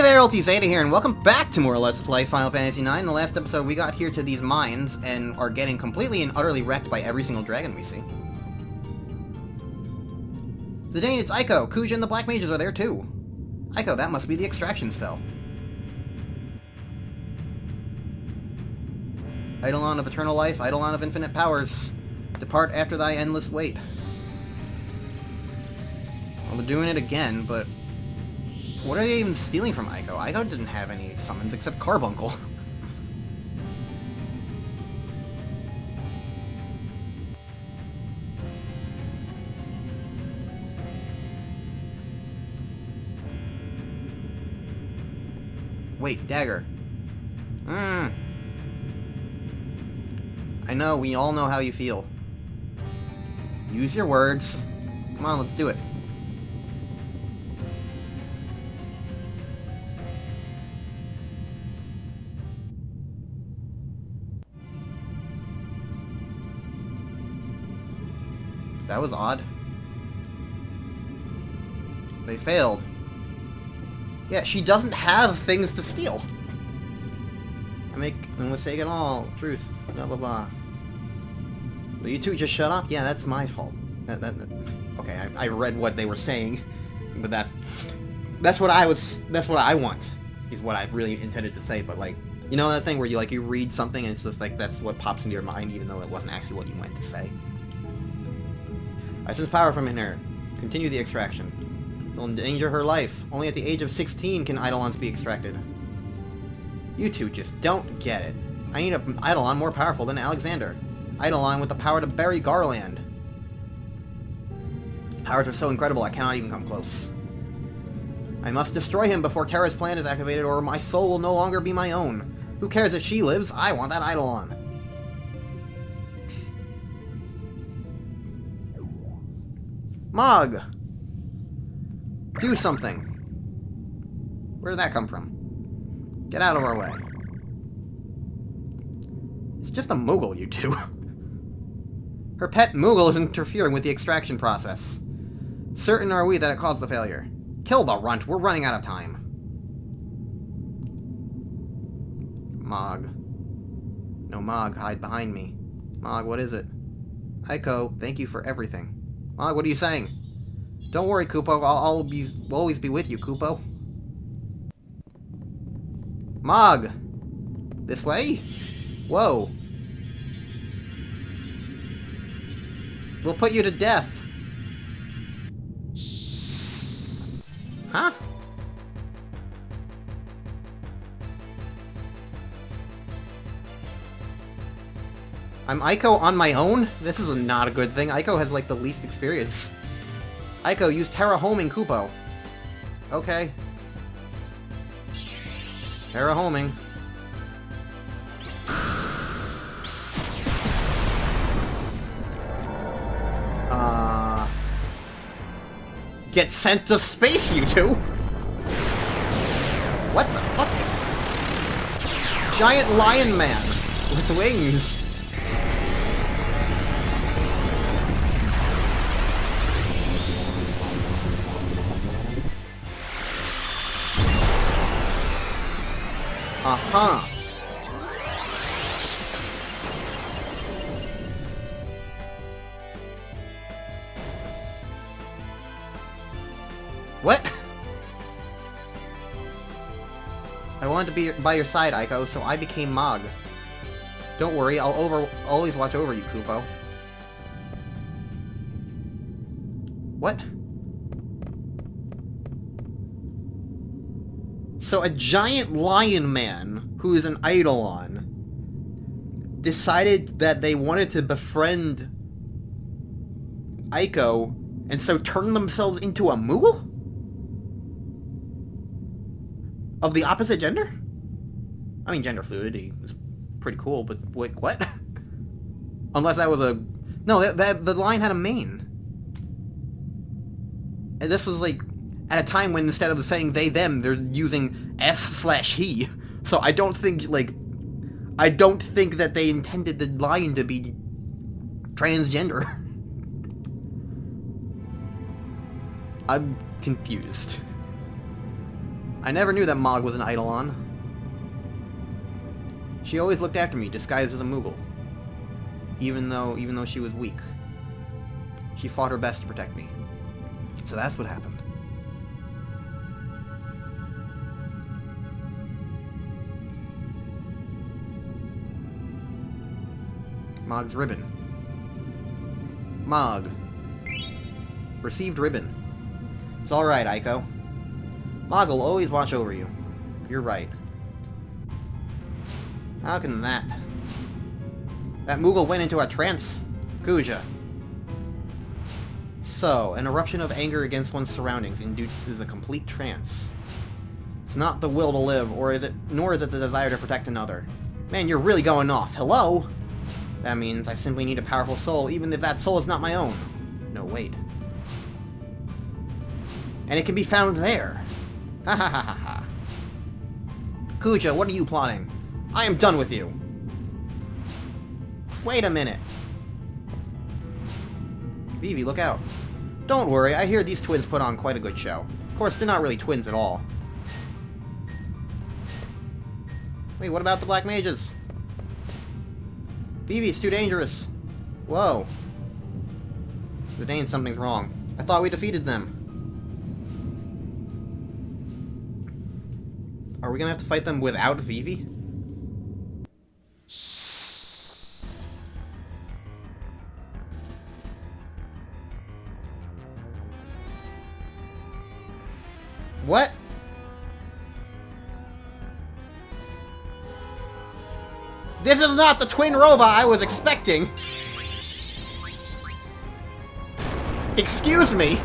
there, LT Zeta here, and welcome back to more Let's Play Final Fantasy IX. In the last episode, we got here to these mines, and are getting completely and utterly wrecked by every single dragon we see. Zidane, it's Eiko. Kuja and the Black Mages are there too. Eiko, that must be the extraction spell. Eidolon of eternal life, Eidolon of infinite powers. Depart after thy endless wait. Well, they're doing it again, but... what are they even stealing from Eiko? Eiko didn't have any summons except Carbuncle. Wait, Dagger. I know, we all know how you feel. Use your words. Come on, let's do it. That was odd. They failed. Yeah, she doesn't have things to steal. I make no mistake at all. Truth. Blah blah blah. Will you two just shut up? Yeah, that's my fault. Okay, I read what they were saying, but that's what I want. Is what I really intended to say. But like, you know that thing where you read something and it's just like that's what pops into your mind, even though it wasn't actually what you meant to say. I sense power from in her. Continue the extraction. It'll endanger her life. Only at the age of 16 can Eidolons be extracted. You two just don't get it. I need an Eidolon more powerful than Alexander. Eidolon with the power to bury Garland. His powers are so incredible I cannot even come close. I must destroy him before Terra's plan is activated or my soul will no longer be my own. Who cares if she lives? I want that Eidolon. Mog! Do something! Where did that come from? Get out of our way. It's just a Moogle, you two. Her pet Moogle is interfering with the extraction process. Certain are we that it caused the failure. Kill the runt, we're running out of time. Mog. No, Mog, hide behind me. Mog, what is it? Eiko, thank you for everything. Mog, what are you saying? Don't worry, Kupo. I'll always be with you, Kupo. Mog! This way? Whoa. We'll put you to death. Huh? I'm Eiko on my own? This is not a good thing. Eiko has, the least experience. Eiko, use Terra Homing Kupo. Okay. Terra Homing. Get sent to space, you two! What the fuck? Giant lion man with wings. Uh-huh. What? I wanted to be by your side, Eiko, so I became Mog. Don't worry, I'll always watch over you, Kupo. What? So a giant lion man, who is an Eidolon, decided that they wanted to befriend Eiko, and so turned themselves into a Moogle? Of the opposite gender? I mean, gender fluidity is pretty cool, but wait, what? Unless that was a... No, the line had a mane. And this was at a time when instead of saying they, them, they're using S/he. So I don't think, I don't think that they intended the lion to be transgender. I'm confused. I never knew that Mog was an Eidolon. She always looked after me, disguised as a Moogle. Even though she was weak. She fought her best to protect me. So that's what happened. Mog's ribbon. Mog. Received ribbon. It's alright, Aiko. Mog will always watch over you. You're right. How can that... That Moogle went into a trance, Kuja. So, an eruption of anger against one's surroundings induces a complete trance. It's not the will to live, nor is it the desire to protect another. Man, you're really going off. Hello? That means I simply need a powerful soul, even if that soul is not my own. No, wait. And it can be found there. Ha ha ha ha ha. Kuja, what are you plotting? I am done with you. Wait a minute. Vivi, look out. Don't worry, I hear these twins put on quite a good show. Of course, they're not really twins at all. Wait, what about the Black Mages? Vivi, it's too dangerous. Whoa. Zidane, something's wrong. I thought we defeated them. Are we gonna have to fight them without Vivi? What? This is not the twin robot I was expecting! Excuse me!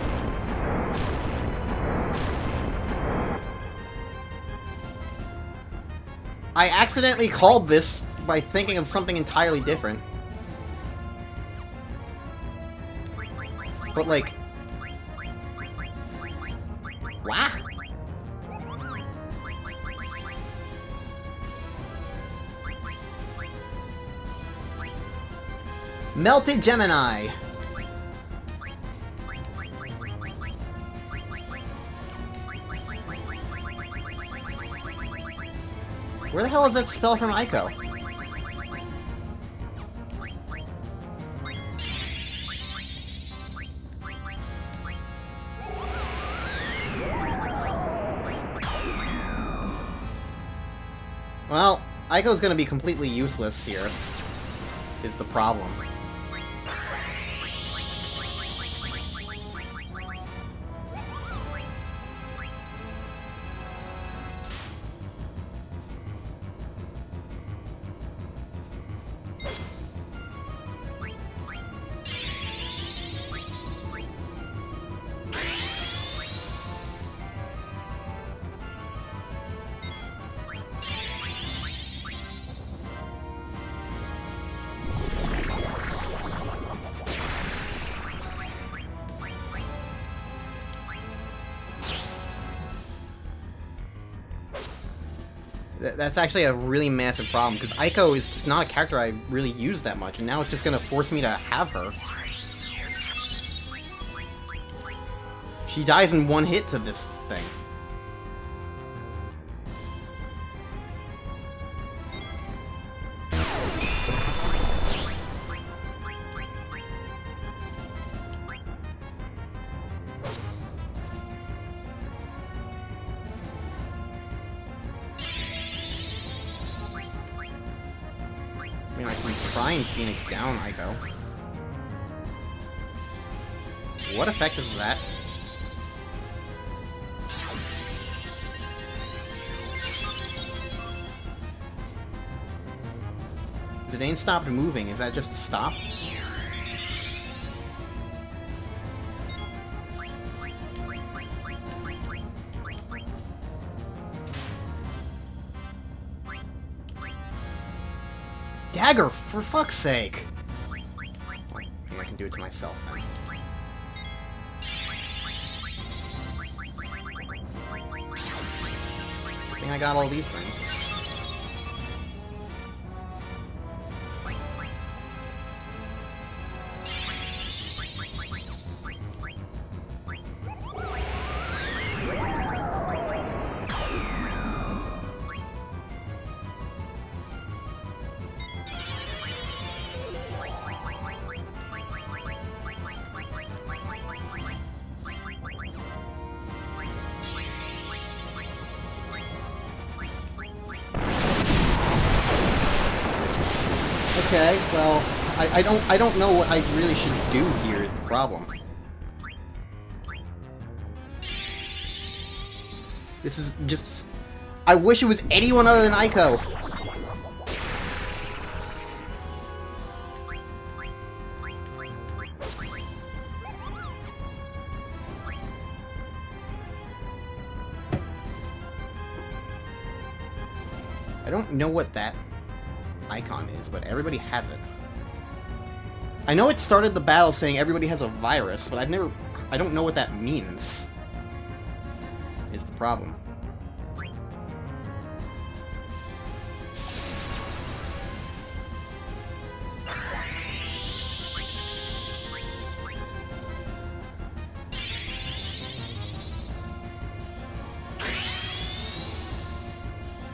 I accidentally called this by thinking of something entirely different. But like... What? Melted Gemini! Where the hell is that spell from Aiko? Well, Aiko's gonna be completely useless here, is the problem. That's actually a really massive problem, because Aiko is just not a character I really use that much, and now it's just gonna force me to have her. She dies in one hit to this thing. I mean, I can try and Phoenix down Aiko. What effect is that? Zidane stopped moving. Is that just stop? Dagger, for fuck's sake! I can do it to myself now. I think I got all these things. Okay, well, I don't know what I really should do here is the problem. This is just... I wish it was anyone other than Aiko. I don't know what that icon is, but everybody has it. I know it started the battle saying everybody has a virus, but I don't know what that means. Is the problem.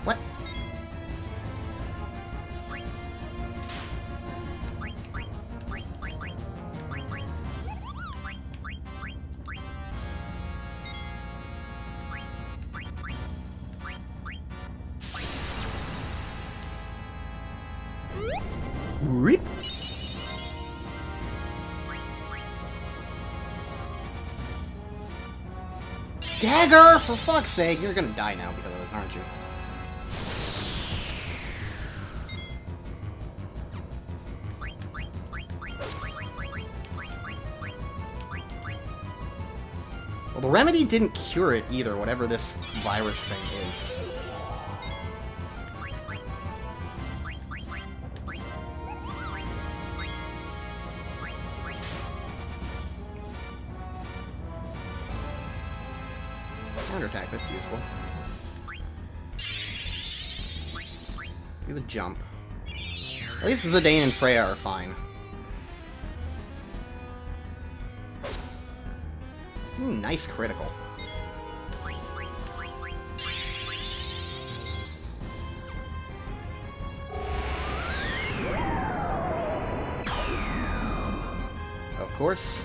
What? Rip. Dagger! For fuck's sake, you're gonna die now because of this, aren't you? Well, the remedy didn't cure it either, whatever this virus thing is. Counter attack, that's useful. Do the jump. At least Zidane and Freya are fine. Ooh, nice critical. Of course.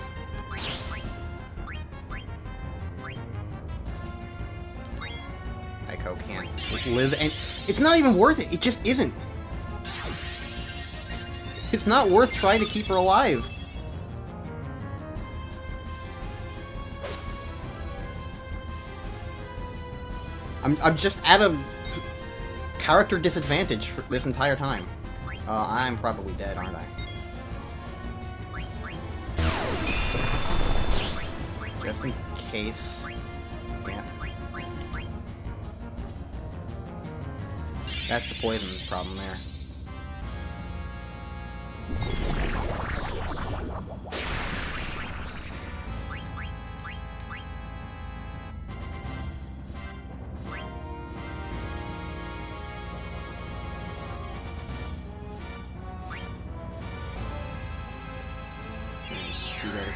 Aiko can't live, and it's not even worth it. It just isn't. It's not worth trying to keep her alive. I'm just at a character disadvantage for this entire time. I'm probably dead, aren't I? Just in case. Yeah. That's the poison problem there.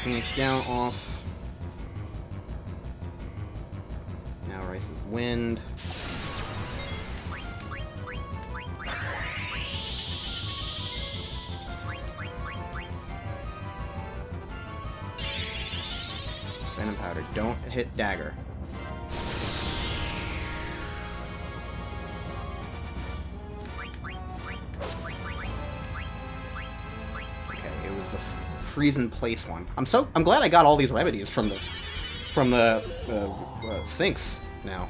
Phoenix down, off. Now Rice's wind. Venom powder. Don't hit dagger. Okay, it was the freeze in place one. I'm glad I got all these remedies from the Sphinx now.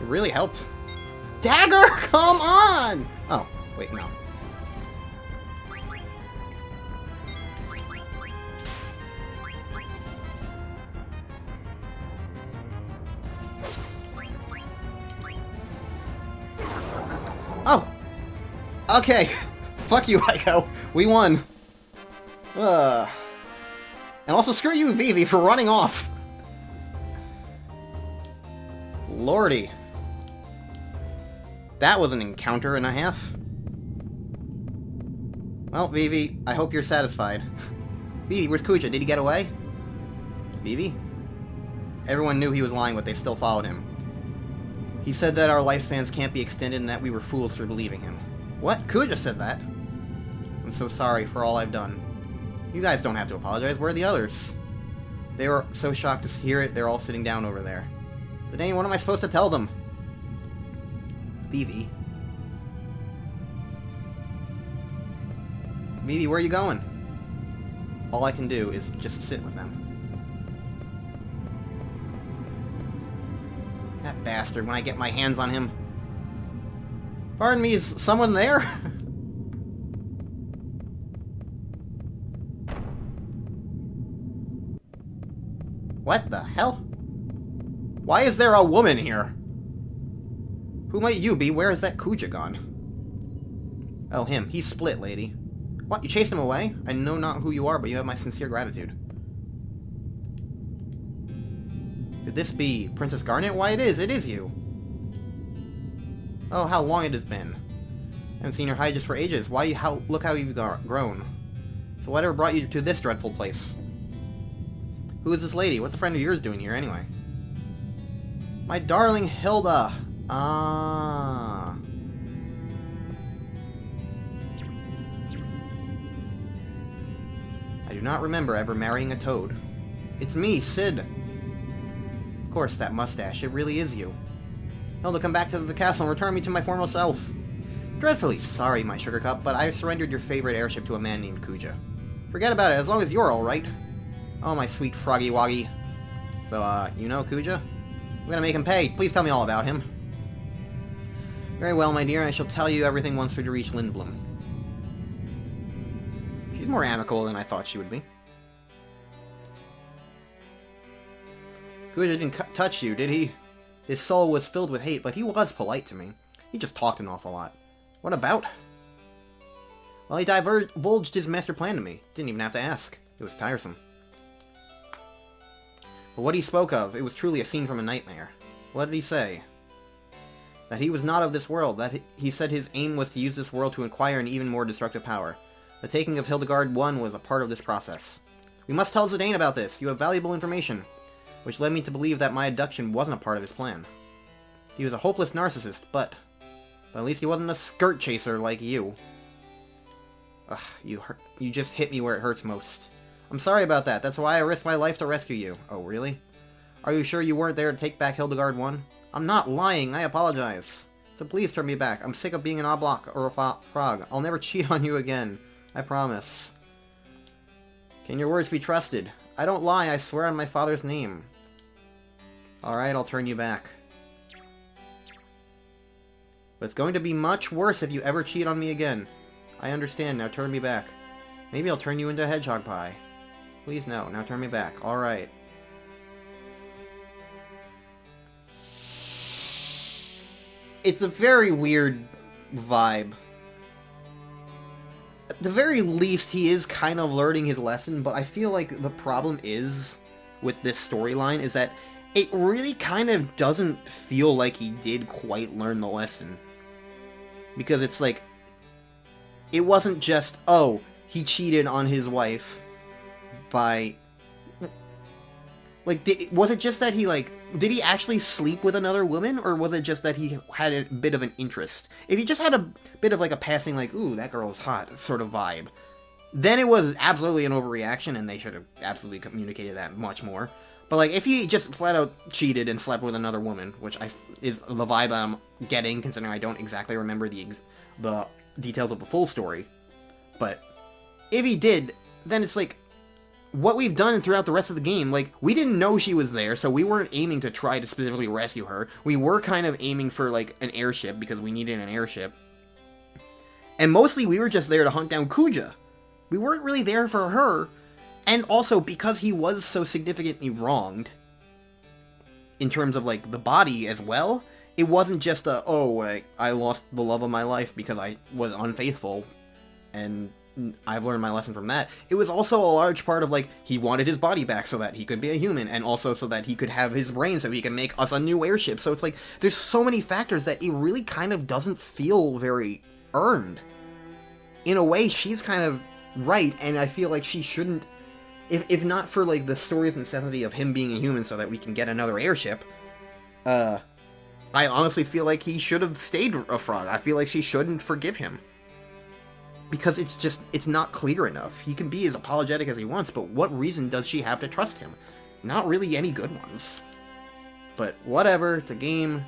It really helped. Dagger, come on! Oh, wait, no. Oh! Okay. Fuck you, Aiko. We won. And also screw you, Vivi, for running off. Lordy. That was an encounter and a half. Well, Vivi, I hope you're satisfied. Vivi, where's Kuja? Did he get away? Vivi? Everyone knew he was lying, but they still followed him. He said that our lifespans can't be extended and that we were fools for believing him. What? Kuja said that? I'm so sorry for all I've done. You guys don't have to apologize. Where are the others? They were so shocked to hear it, they're all sitting down over there. Zidane, what am I supposed to tell them? Vivi. Vivi, where are you going? All I can do is just sit with them. That bastard, when I get my hands on him. Pardon me, is someone there? What the hell? Why is there a woman here? Who might you be? Where is that Kuja gone? Oh, him. He's split, lady. What? You chased him away? I know not who you are, but you have my sincere gratitude. Could this be Princess Garnet? Why, it is you. Oh, how long it has been. I haven't seen your hide just for ages. Why, look how you've grown. So whatever brought you to this dreadful place? Who is this lady? What's a friend of yours doing here, anyway? My darling Hilda. Ah. I do not remember ever marrying a toad. It's me, Cid. Of course, that mustache. It really is you. Hilda, come back to the castle and return me to my former self. Dreadfully sorry, my sugar cup, but I surrendered your favorite airship to a man named Kuja. Forget about it, as long as you're alright. Oh, my sweet Froggy Woggy. So, you know Kuja? I'm gonna make him pay. Please tell me all about him. Very well, my dear. I shall tell you everything once we reach Lindblum. She's more amicable than I thought she would be. Kuja didn't touch you, did he? His soul was filled with hate, but he was polite to me. He just talked an awful lot. What about? Well, he divulged his master plan to me. Didn't even have to ask. It was tiresome. But what he spoke of, it was truly a scene from a nightmare. What did he say? That he was not of this world. That he said his aim was to use this world to acquire an even more destructive power. The taking of Hildegard I was a part of this process. We must tell Zidane about this. You have valuable information. Which led me to believe that my abduction wasn't a part of his plan. He was a hopeless narcissist, but at least he wasn't a skirt chaser like you. Ugh, you just hit me where it hurts most. I'm sorry about that. That's why I risked my life to rescue you. Oh, really? Are you sure you weren't there to take back Hildegard I? I'm not lying. I apologize. So please turn me back. I'm sick of being an oblak or a frog. I'll never cheat on you again. I promise. Can your words be trusted? I don't lie. I swear on my father's name. Alright, I'll turn you back. But it's going to be much worse if you ever cheat on me again. I understand. Now turn me back. Maybe I'll turn you into hedgehog pie. Please no. Now turn me back. Alright. It's a very weird vibe. At the very least, he is kind of learning his lesson, but I feel like the problem is with this storyline is that it really kind of doesn't feel like he did quite learn the lesson. Because it's like, it wasn't just, oh, he cheated on his wife by... Like, was it just that he, like... Did he actually sleep with another woman? Or was it just that he had a bit of an interest? If he just had a bit of, like, a passing, like, ooh, that girl is hot sort of vibe, then it was absolutely an overreaction, and they should have absolutely communicated that much more. But, like, if he just flat out cheated and slept with another woman, which is the vibe I'm getting, considering I don't exactly remember the details of the full story. But if he did, then it's like, what we've done throughout the rest of the game, like, we didn't know she was there, so we weren't aiming to try to specifically rescue her. We were kind of aiming for, like, an airship, because we needed an airship. And mostly we were just there to hunt down Kuja. We weren't really there for her. And also, because he was so significantly wronged, in terms of, like, the body as well, it wasn't just a, oh, I lost the love of my life because I was unfaithful, and I've learned my lesson from that. It was also a large part of, like, he wanted his body back so that he could be a human, and also so that he could have his brain so he can make us a new airship. So it's like, there's so many factors that it really kind of doesn't feel very earned. In a way, she's kind of right, and I feel like she shouldn't, if not for, like, the story's necessity of him being a human so that we can get another airship, I honestly feel like he should have stayed a frog. I feel like she shouldn't forgive him. Because it's not clear enough. He can be as apologetic as he wants, but what reason does she have to trust him? not really any good ones. But whatever, it's a game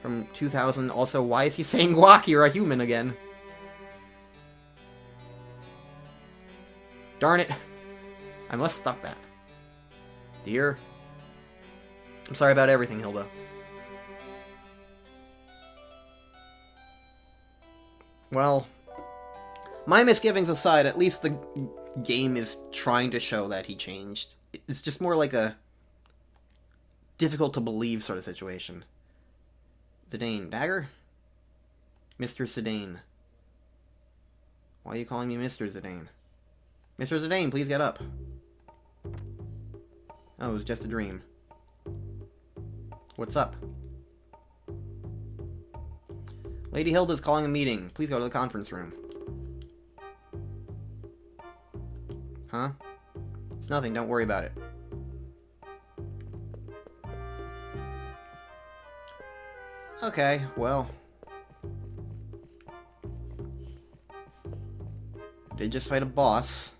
from 2000. Also, why is he saying Guac, you're a human again? Darn it. I must stop that. Dear. I'm sorry about everything, Hilda. Well, my misgivings aside, at least the game is trying to show that he changed. It's just more like a difficult to believe sort of situation. Zidane. Dagger? Mr. Zidane. Why are you calling me Mr. Zidane? Mr. Zidane, please get up. Oh, it was just a dream. What's up? Lady Hilda's calling a meeting. Please go to the conference room. Huh? It's nothing, don't worry about it. Okay, well. Did just fight a boss.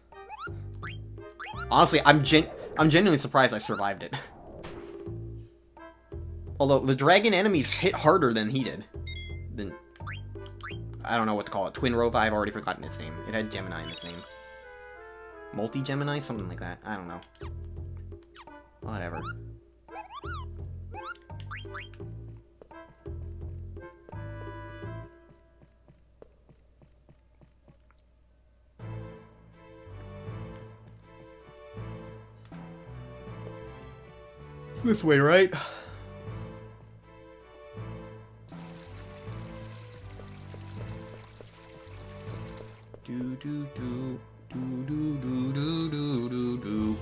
Honestly, I'm genuinely surprised I survived it. Although, the dragon enemies hit harder than he did. Than... I don't know what to call it. Twin Rova, I've already forgotten its name. It had Gemini in its name. Multi-Gemini? Something like that. I don't know. Whatever. It's this way, right? Do do do do do do do do do do.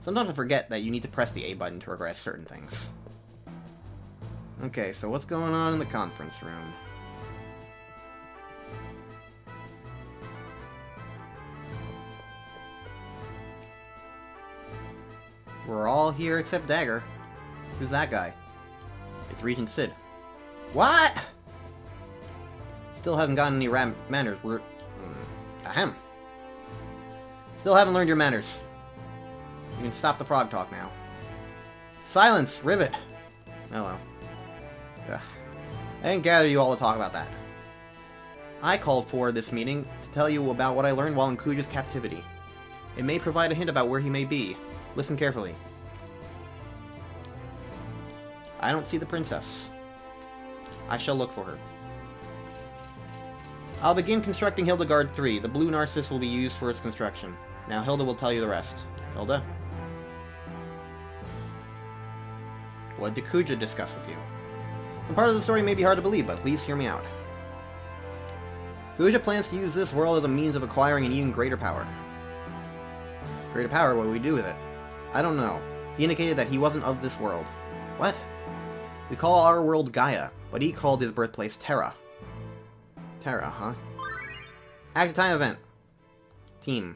Sometimes I forget that you need to press the A button to progress certain things. Okay, so what's going on in the conference room? We're all here except Dagger. Who's that guy? It's Regent Sid. What? Still hasn't gotten any manners. We're... ahem. Still haven't learned your manners. You can stop the frog talk now. Silence! Rivet! Oh well. Ugh. I didn't gather you all to talk about that. I called for this meeting to tell you about what I learned while in Kuja's captivity. It may provide a hint about where he may be. Listen carefully. I don't see the princess. I shall look for her. I'll begin constructing Hildegard 3. The blue Narcissus will be used for its construction. Now Hilda will tell you the rest. Hilda? What did Kuja discuss with you? Some part of the story may be hard to believe, but please hear me out. Kuja plans to use this world as a means of acquiring an even greater power. Greater power? What do we do with it? I don't know. He indicated that he wasn't of this world. What? We call our world Gaia, but he called his birthplace Terra. Terra, huh? Active time event. Team.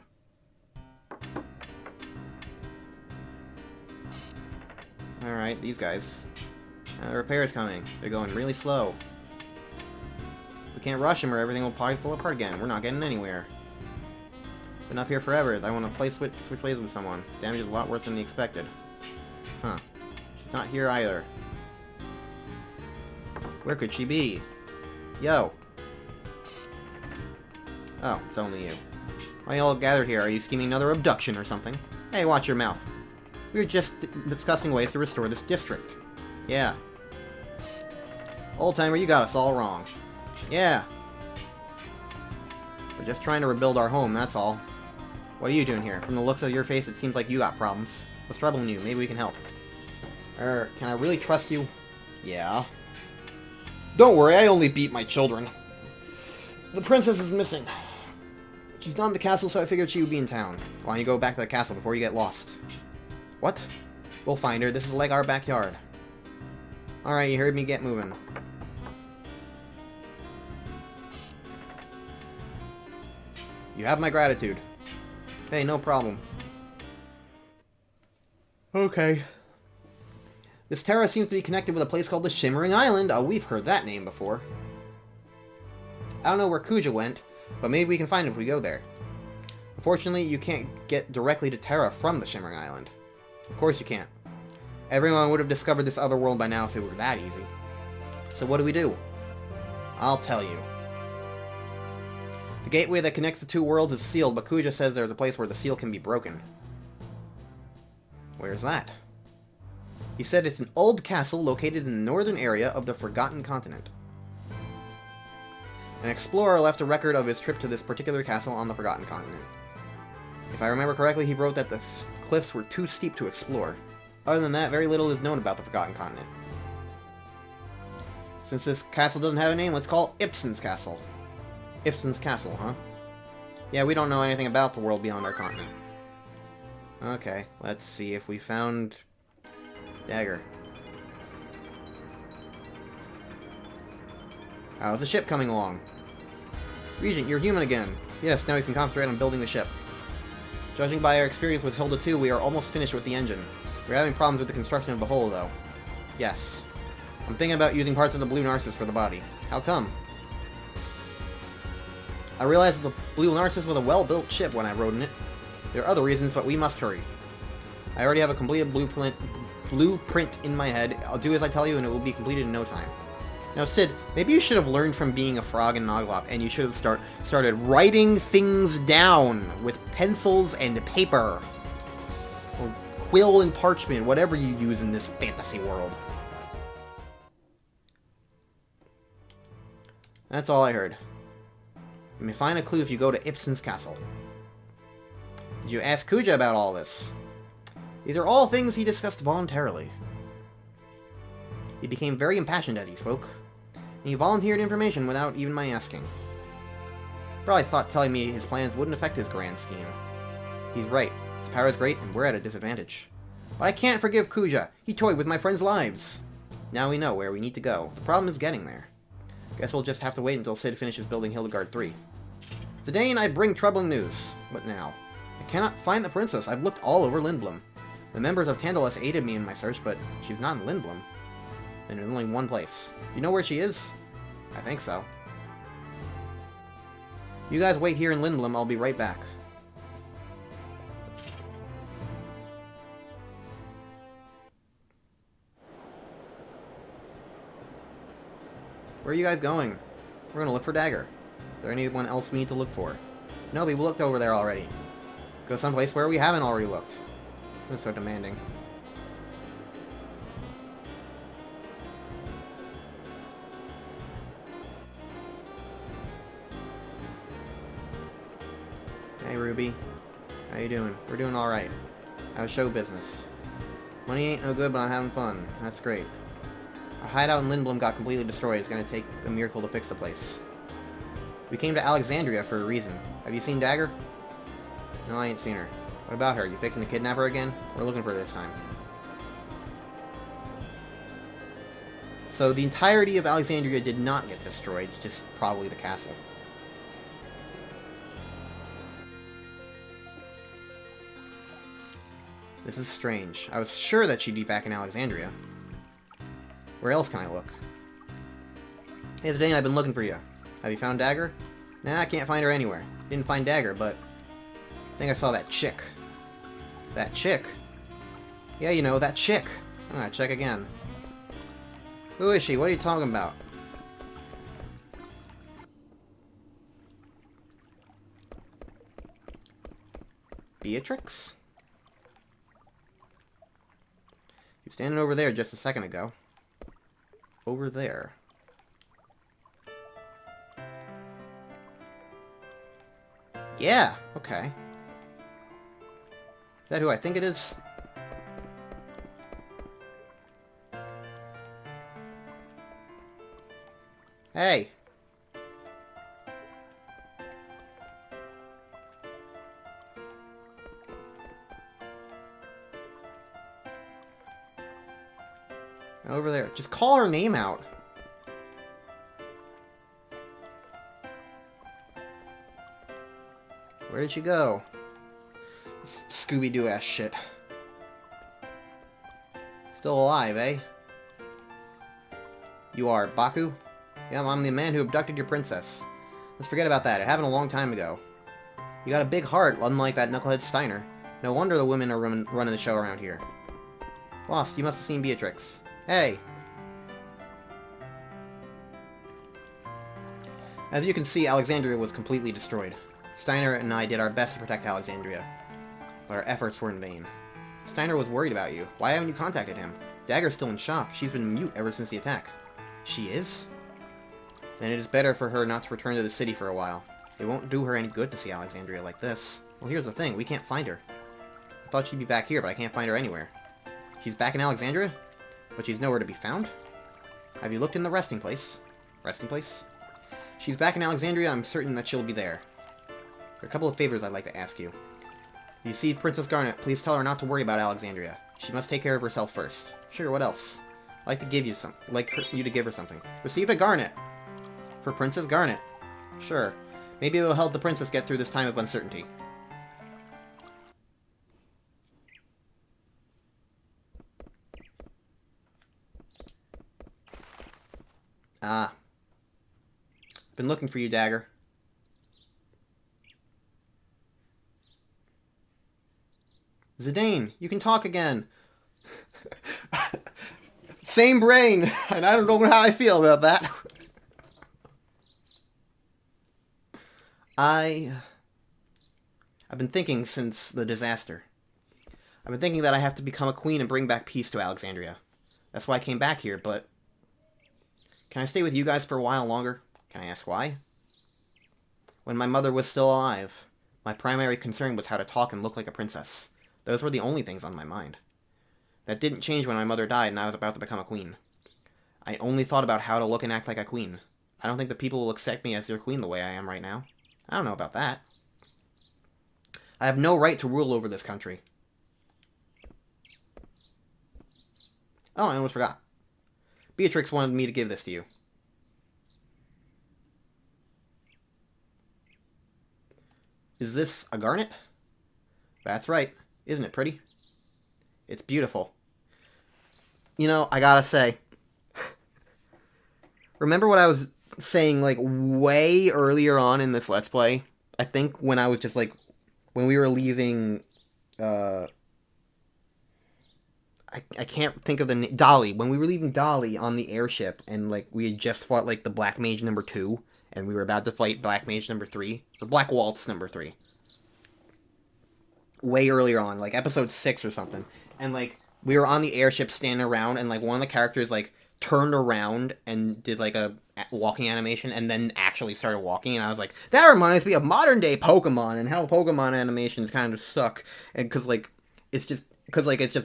Alright, these guys. Repair's coming. They're going really slow. We can't rush them or everything will probably fall apart again. We're not getting anywhere. Been up here forever. I want to switch plays with someone. Damage is a lot worse than expected. Huh. She's not here either. Where could she be? Yo. Oh, it's only you. Why you all gathered here? Are you scheming another abduction or something? Hey, watch your mouth. We were just discussing ways to restore this district. Yeah. Old-timer, you got us all wrong. Yeah. We're just trying to rebuild our home, that's all. What are you doing here? From the looks of your face, it seems like you got problems. What's troubling you? Maybe we can help. Can I really trust you? Yeah. Don't worry, I only beat my children. The princess is missing. She's not in the castle, so I figured she would be in town. Why don't you go back to the castle before you get lost? What? We'll find her. This is like our backyard. Alright, you heard me. Get moving. You have my gratitude. Hey, no problem. Okay. This terra seems to be connected with a place called the Shimmering Island. Oh, we've heard that name before. I don't know where Kuja went, but maybe we can find him if we go there. Unfortunately, you can't get directly to Terra from the Shimmering Island. Of course you can't. Everyone would have discovered this other world by now if it were that easy. So what do? I'll tell you. The gateway that connects the two worlds is sealed, but Kuja says there's a place where the seal can be broken. Where's that? He said it's an old castle located in the northern area of the Forgotten Continent. An explorer left a record of his trip to this particular castle on the Forgotten Continent. If I remember correctly, he wrote that the cliffs were too steep to explore. Other than that, very little is known about the Forgotten Continent. Since this castle doesn't have a name, let's call it Ipsen's Castle. Ipsen's Castle, huh? Yeah, we don't know anything about the world beyond our continent. Okay, let's see if we found Dagger. How's the ship coming along? Regent, you're human again. Yes, now we can concentrate on building the ship. Judging by our experience with Hilda 2, we are almost finished with the engine. We're having problems with the construction of the hull, though. Yes. I'm thinking about using parts of the Blue Narcissus for the body. How come? I realized the Blue Narcissus was a well-built ship when I rode in it. There are other reasons, but we must hurry. I already have a completed blueprint in my head. I'll do as I tell you, and it will be completed in no time. Now, Sid, maybe you should have learned from being a frog in Noglop, and you should have started writing things down with pencils and paper. Or quill and parchment, whatever you use in this fantasy world. That's all I heard. You may find a clue if you go to Ipsen's Castle. Did you ask Kuja about all this? These are all things he discussed voluntarily. He became very impassioned as he spoke, and he volunteered information without even my asking. Probably thought telling me his plans wouldn't affect his grand scheme. He's right. His power is great, and we're at a disadvantage. But I can't forgive Kuja. He toyed with my friends' lives. Now we know where we need to go. The problem is getting there. Guess we'll just have to wait until Sid finishes building Hildegard 3. Today, I bring troubling news. What now? I cannot find the princess. I've looked all over Lindblum. The members of Tantalus aided me in my search, but she's not in Lindblum. And there's only one place. You know where she is? I think so. You guys wait here in Lindblum. I'll be right back. Where are you guys going? We're gonna look for Dagger. Is there anyone else we need to look for? No, we looked over there already. Go someplace where we haven't already looked. That's so demanding. Hey Ruby. How you doing? We're doing alright. How's show business? Money ain't no good, but I'm having fun. That's great. Our hideout in Lindblum got completely destroyed. It's gonna take a miracle to fix the place. We came to Alexandria for a reason. Have you seen Dagger? No, I ain't seen her. What about her? You fixing to kidnap her again? We're looking for her this time. So the entirety of Alexandria did not get destroyed, just probably the castle. This is strange. I was sure that she'd be back in Alexandria. Where else can I look? Hey, Zidane, I've been looking for you. Have you found Dagger? Nah, I can't find her anywhere. Didn't find Dagger, but I think I saw that chick. That chick? Yeah, you know, that chick. Ah, check again. Who is she? What are you talking about? Beatrix? You were standing over there just a second ago. Over there. Yeah, okay. Is that who I think it is? Hey! Over there. Just call her name out. Where did she go? Scooby-Doo ass shit. Still alive, eh? You are Baku? Yeah, I'm the man who abducted your princess. Let's forget about that. It happened a long time ago. You got a big heart, unlike that knucklehead Steiner. No wonder the women are running the show around here. Boss, you must have seen Beatrix. Hey! As you can see, Alexandria was completely destroyed. Steiner and I did our best to protect Alexandria, but our efforts were in vain. Steiner was worried about you. Why haven't you contacted him? Dagger's still in shock. She's been mute ever since the attack. She is? Then it is better for her not to return to the city for a while. It won't do her any good to see Alexandria like this. Well, here's the thing. We can't find her. I thought she'd be back here, but I can't find her anywhere. She's back in Alexandria? But she's nowhere to be found? Have you looked in the resting place? Resting place? She's back in Alexandria. I'm certain that she'll be there. There are a couple of favors I'd like to ask you. If you see Princess Garnet, please tell her not to worry about Alexandria. She must take care of herself first. Sure, what else? I'd like to give you you to give her something. Received a garnet! For Princess Garnet. Sure. Maybe it will help the princess get through this time of uncertainty. Ah. Been looking for you, Dagger. Zidane, you can talk again. Same brain, and I don't know how I feel about that. I've been thinking since the disaster. I've been thinking that I have to become a queen and bring back peace to Alexandria. That's why I came back here, but... Can I stay with you guys for a while longer? Can I ask why? When my mother was still alive, my primary concern was how to talk and look like a princess. Those were the only things on my mind. That didn't change when my mother died and I was about to become a queen. I only thought about how to look and act like a queen. I don't think the people will accept me as their queen the way I am right now. I don't know about that. I have no right to rule over this country. Oh, I almost forgot. Beatrix wanted me to give this to you. Is this a garnet? That's right. Isn't it pretty? It's beautiful. You know, I gotta say, remember what I was saying, like, way earlier on in this Let's Play? I think when I was just, like, when we were leaving, I can't think of the name, Dolly. When we were leaving Dolly on the airship, and, like, we had just fought, like, the Black Mage number 2, and we were about to fight Black Mage number 3, or Black Waltz number 3. Way earlier on, like, episode 6 or something. And, like, we were on the airship standing around, and, like, one of the characters, like, turned around and did, like, a walking animation, and then actually started walking, and I was like, that reminds me of modern-day Pokemon, and how Pokemon animations kind of suck, and because, like, it's just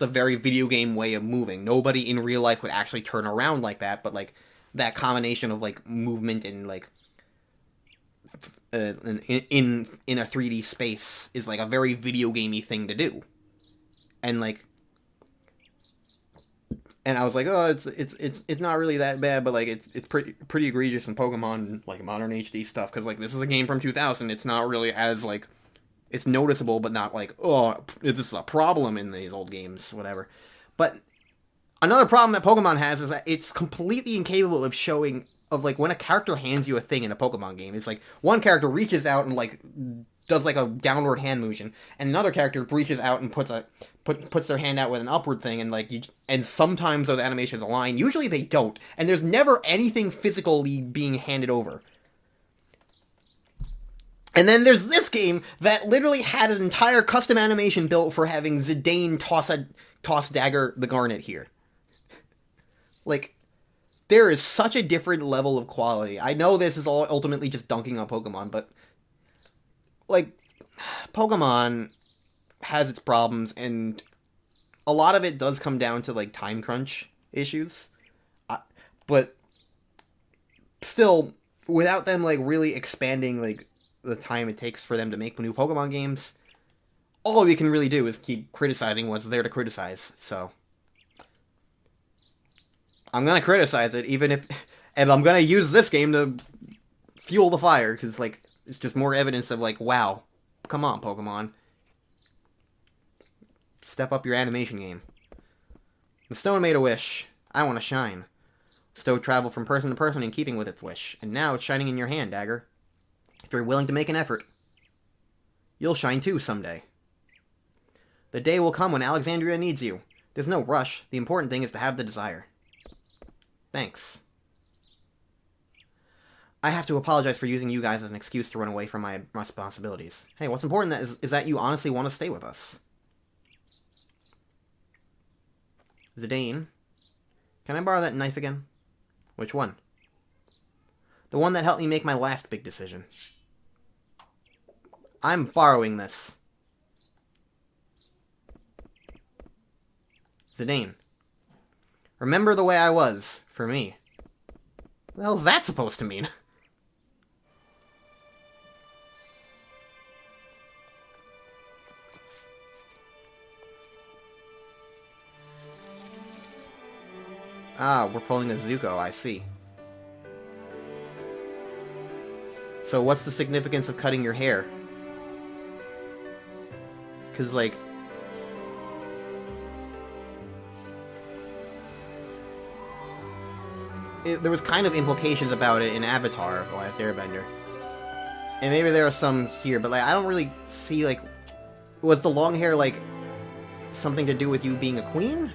a very video game way of moving. Nobody in real life would actually turn around like that, but, like, that combination of, like, movement and, like, in a 3D space is, like, a very video gamey thing to do. And, like, and I was like, oh, it's not really that bad, but, like, it's pretty egregious in Pokemon, like, modern HD stuff, because, like, this is a game from 2000, it's not really as, like, it's noticeable, but not like, oh, this is a problem in these old games, whatever. But another problem that Pokemon has is that it's completely incapable of showing, of, like, when a character hands you a thing in a Pokemon game, it's like, one character reaches out and, like, does, like, a downward hand motion, and another character reaches out and puts their hand out with an upward thing, and, like, and sometimes those animations align. Usually they don't, and there's never anything physically being handed over. And then there's this game that literally had an entire custom animation built for having Zidane toss Dagger the Garnet here. Like, there is such a different level of quality. I know this is all ultimately just dunking on Pokemon, but, like, Pokemon has its problems, and a lot of it does come down to, like, time crunch issues. But still, without them, like, really expanding, like, the time it takes for them to make new Pokemon games, all we can really do is keep criticizing what's there to criticize, so I'm gonna criticize it, and I'm gonna use this game to fuel the fire, because, like, it's just more evidence of, like, wow, come on, Pokemon. Step up your animation game. The stone made a wish. I want to shine. The stone traveled from person to person in keeping with its wish, and now it's shining in your hand, Dagger. If you're willing to make an effort, you'll shine too someday. The day will come when Alexandria needs you. There's no rush. The important thing is to have the desire. Thanks. I have to apologize for using you guys as an excuse to run away from my responsibilities. Hey, what's important is that you honestly want to stay with us. Zidane. Can I borrow that knife again? Which one? The one that helped me make my last big decision. I'm borrowing this. Zidane. Remember the way I was, for me. What the hell is that supposed to mean? Ah, we're pulling a Zuko, I see. So what's the significance of cutting your hair? Because, like... there was kind of implications about it in Avatar, The Last Airbender. And maybe there are some here, but like I don't really see, like... Was the long hair, like, something to do with you being a queen?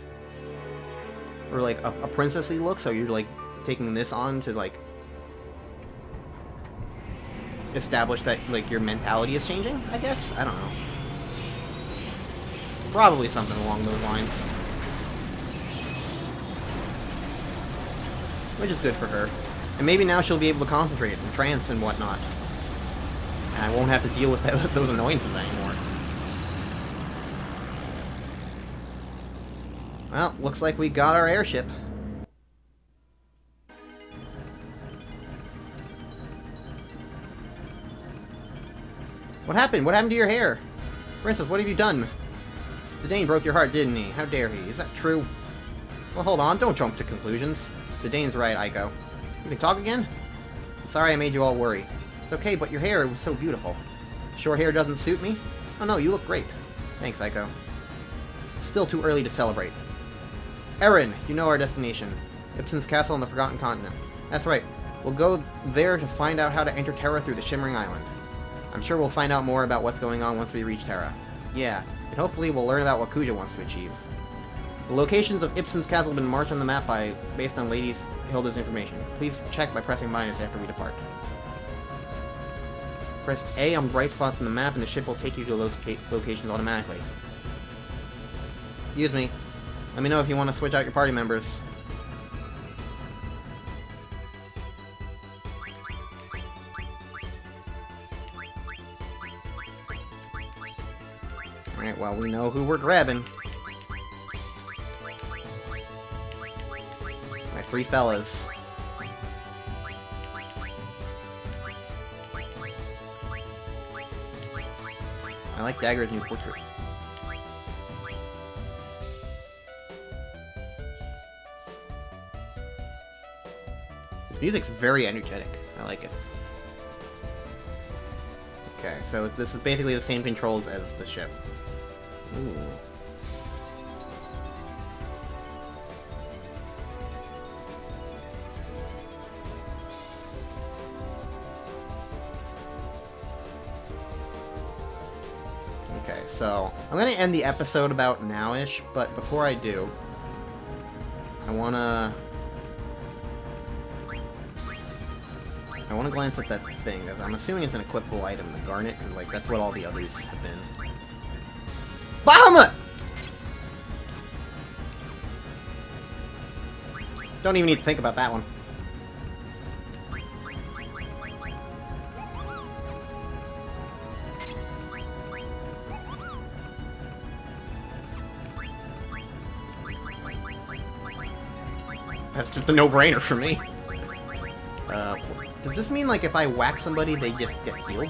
Or, like, a princessy look, so you're, like, taking this on to, like... establish that, like, your mentality is changing, I guess? I don't know. Probably something along those lines. Which is good for her. And maybe now she'll be able to concentrate and trance and whatnot. And I won't have to deal with those annoyances anymore. Well, looks like we got our airship. What happened? What happened to your hair? Princess, what have you done? Zidane broke your heart, didn't he? How dare he? Is that true? Well, hold on. Don't jump to conclusions. Zidane's right, Aiko. We can talk again? I'm sorry I made you all worry. It's okay, but your hair was so beautiful. Short hair doesn't suit me? Oh no, you look great. Thanks, Aiko. It's still too early to celebrate. Eren, you know our destination. Ipsen's castle on the Forgotten Continent. That's right. We'll go there to find out how to enter Terra through the Shimmering Island. I'm sure we'll find out more about what's going on once we reach Terra. Yeah, and hopefully we'll learn about what Kuja wants to achieve. The locations of Ipsen's castle have been marked on the map based on Lady Hilda's information. Please check by pressing minus after we depart. Press A on bright spots on the map and the ship will take you to those locations automatically. Excuse me. Let me know if you want to switch out your party members. Alright, well, we know who we're grabbing. My three fellas. I like Dagger's new portrait. This music's very energetic. I like it. Okay, so this is basically the same controls as the ship. Ooh. Okay, so I'm gonna end the episode about now-ish, but before I do, I wanna glance at that thing, because I'm assuming it's an equipable item, the Garnet, because like that's what all the others have been. Bahamut! Don't even need to think about that one. That's just a no-brainer for me. Does this mean, like, if I whack somebody, they just get healed?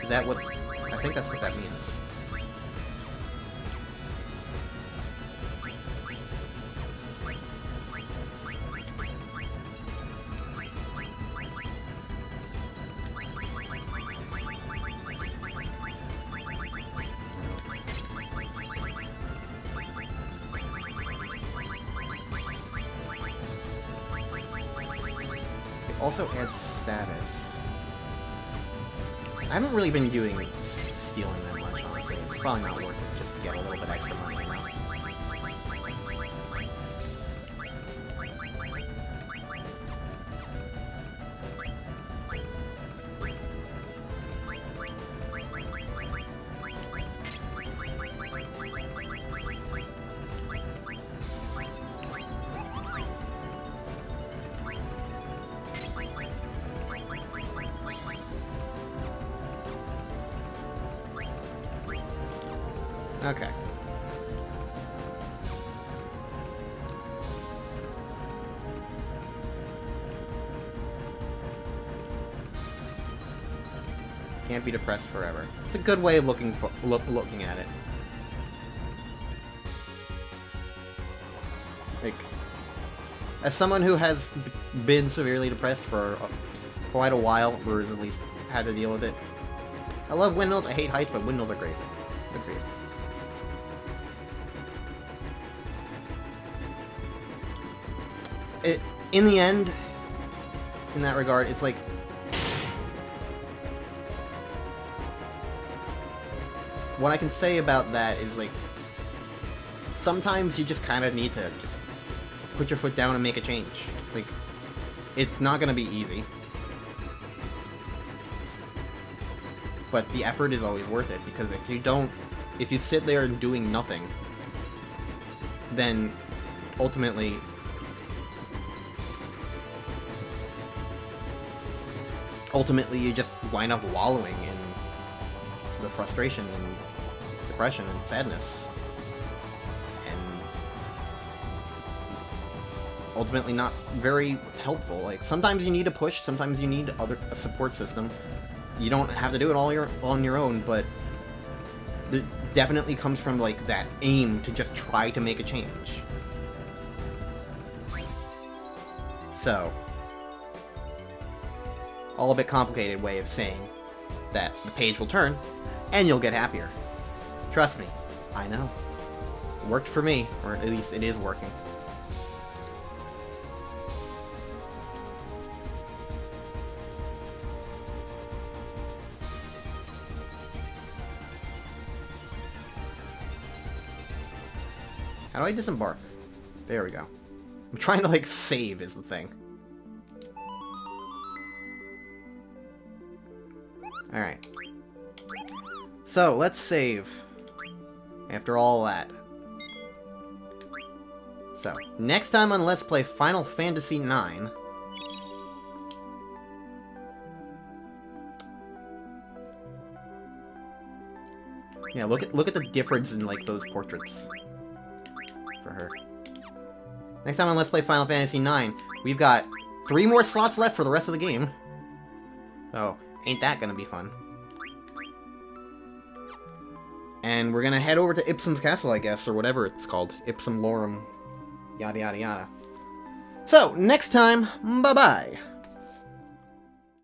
Is that what... I think that's what that means. also adds status. I haven't really been doing stealing that much, honestly. It's probably not worth it just to get a little bit extra money, you know? Okay. Can't be depressed forever. It's a good way of looking at it. Like, as someone who has been severely depressed for quite a while, or has at least had to deal with it, I love windmills. I hate heights, but windmills are great. Good for you. In the end, in that regard, it's like what I can say about that is like sometimes you just kind of need to just put your foot down and make a change. Like, it's not gonna be easy, but the effort is always worth it, because if you sit there and doing nothing, then ultimately you just wind up wallowing in the frustration and depression and sadness, and ultimately not very helpful. Like, sometimes you need a push, sometimes you need a support system. You don't have to do it all on your own, but it definitely comes from like that aim to just try to make a change. So, all a bit complicated way of saying that the page will turn, and you'll get happier. Trust me, I know. It worked for me, or at least it is working. How do I disembark? There we go. I'm trying to, like, save is the thing. Alright. So, let's save. After all that. So, next time on Let's Play Final Fantasy IX... Yeah, look at the difference in, like, those portraits. For her. Next time on Let's Play Final Fantasy IX, we've got 3 more slots left for the rest of the game. Oh, ain't that gonna be fun. And we're gonna head over to Ipsum's Castle, I guess, or whatever it's called. Ipsum Lorem. Yada yada yada. So, next time, bye-bye.